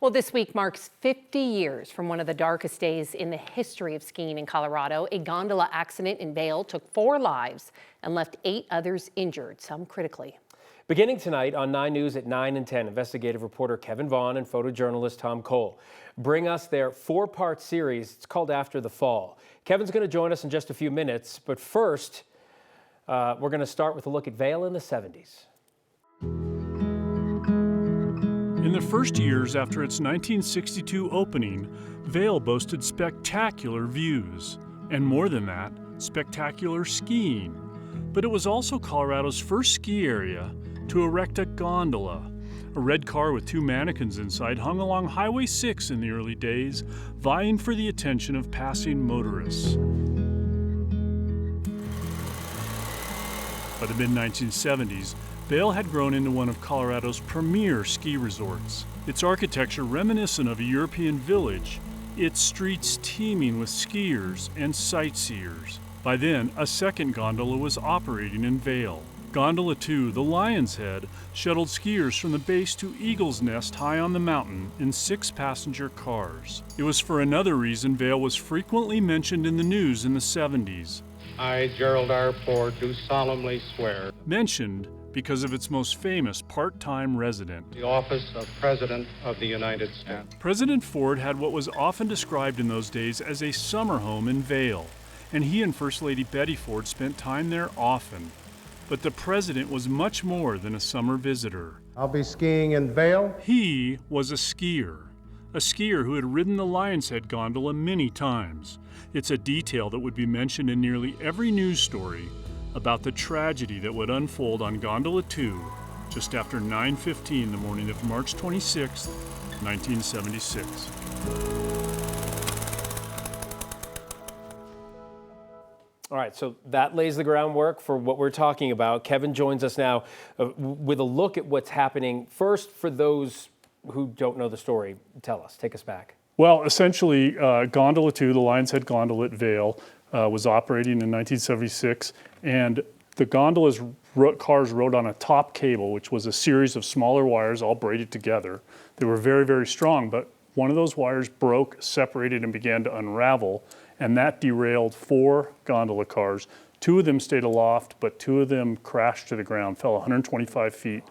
Well, this week marks 50 years from one of the darkest days in the history of skiing in Colorado. A gondola accident in Vail took 4 lives and left 8 others injured, some critically. Beginning tonight on 9 News at 9 and 10, investigative reporter Kevin Vaughn and photojournalist Tom Cole bring us their 4-part series. It's called After the Fall. Kevin's going to join us in just a few minutes, but first, we're going to start with a look at Vail in the 70s. In the first years after its 1962 opening, Vail boasted spectacular views, and more than that, spectacular skiing. But it was also Colorado's first ski area to erect a gondola. A red car with 2 mannequins inside hung along Highway 6 in the early days, vying for the attention of passing motorists. By the mid-1970s, Vail had grown into one of Colorado's premier ski resorts. Its architecture reminiscent of a European village, its streets teeming with skiers and sightseers. By then, a second gondola was operating in Vail. Gondola 2, the Lionshead, shuttled skiers from the base to Eagle's Nest high on the mountain in 6-passenger cars. It was for another reason Vail was frequently mentioned in the news in the 70s. I, Gerald R. Ford, do solemnly swear. Mentioned because of its most famous part-time resident. The office of President of the United States. President Ford had what was often described in those days as a summer home in Vail, and he and First Lady Betty Ford spent time there often. But the president was much more than a summer visitor. I'll be skiing in Vail. He was a skier who had ridden the Lionshead gondola many times. It's a detail that would be mentioned in nearly every news story about the tragedy that would unfold on Gondola 2 just after 9:15 the morning of March 26, 1976. All right, so that lays the groundwork for what we're talking about. Kevin joins us now with a look at what's happening. First, for those who don't know the story, tell us, take us back. Well, essentially, Gondola 2, the Lionshead gondola at Vail, was operating in 1976, and the gondola's cars rode on a top cable, which was a series of smaller wires all braided together. They were very, very strong, but one of those wires broke, separated, and began to unravel, and that derailed 4 gondola cars. 2 of them stayed aloft, but 2 of them crashed to the ground, fell 125 feet,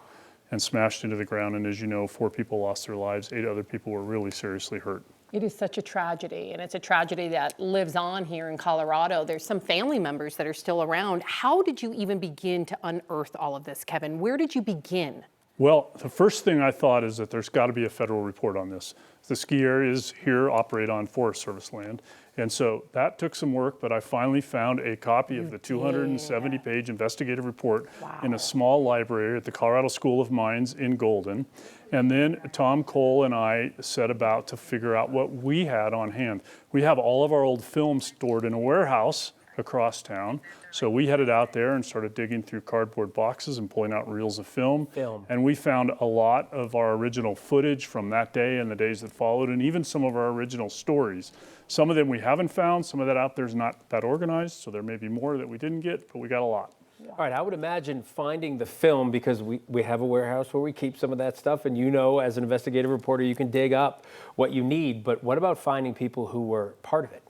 and smashed into the ground. And as you know, 4 people lost their lives, 8 other people were really seriously hurt. It is such a tragedy, and it's a tragedy that lives on here in Colorado. There's some family members that are still around. How did you even begin to unearth all of this, Kevin? Where did you begin? Well, the first thing I thought is that there's got to be a federal report on this. The ski areas here operate on Forest Service land, and so that took some work, but I finally found a copy of the 270-page investigative report in a small library at the Colorado School of Mines in Golden. And then Tom Cole and I set about to figure out what we had on hand. We have all of our old film stored in a warehouse across town. So we headed out there and started digging through cardboard boxes and pulling out reels of film. And we found a lot of our original footage from that day and the days that followed, and even some of our original stories. Some of them we haven't found, some of that out there is not that organized, so there may be more that we didn't get, but we got a lot. All right, I would imagine finding the film, because we have a warehouse where we keep some of that stuff, and you know, as an investigative reporter, you can dig up what you need, but what about finding people who were part of it?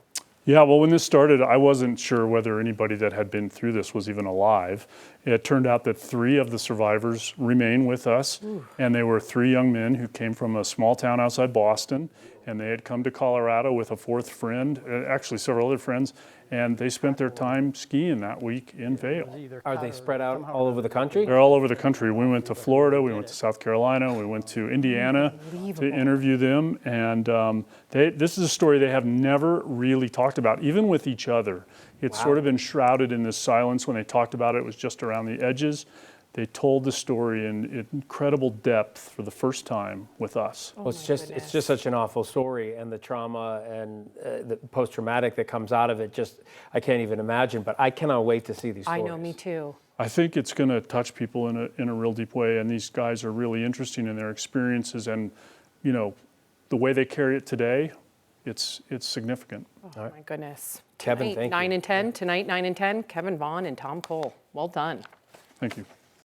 Yeah, well, when this started, I wasn't sure whether anybody that had been through this was even alive. It turned out that 3 of the survivors remain with us, and they were 3 young men who came from a small town outside Boston, and they had come to Colorado with a 4th friend, actually several other friends, and they spent their time skiing that week in Vail. Are they spread out all over the country? They're all over the country. We went to Florida, we went to South Carolina, we went to Indiana to interview them, and this is a story they have never really talked about, even with each other. It's sort of been shrouded in this silence. When they talked about it, it was just around the edges. They told the story in incredible depth for the first time with us. Well, it's just such an awful story, and the trauma and the post-traumatic that comes out of it, I can't even imagine, but I cannot wait to see these stories. I know, me too. I think it's going to touch people in a real deep way, and these guys are really interesting in their experiences, and you know, the way they carry it today, it's significant. Oh my goodness. Kevin, thank you. 9 and 10, tonight 9 and 10, Kevin Vaughn and Tom Cole. Well done. Thank you.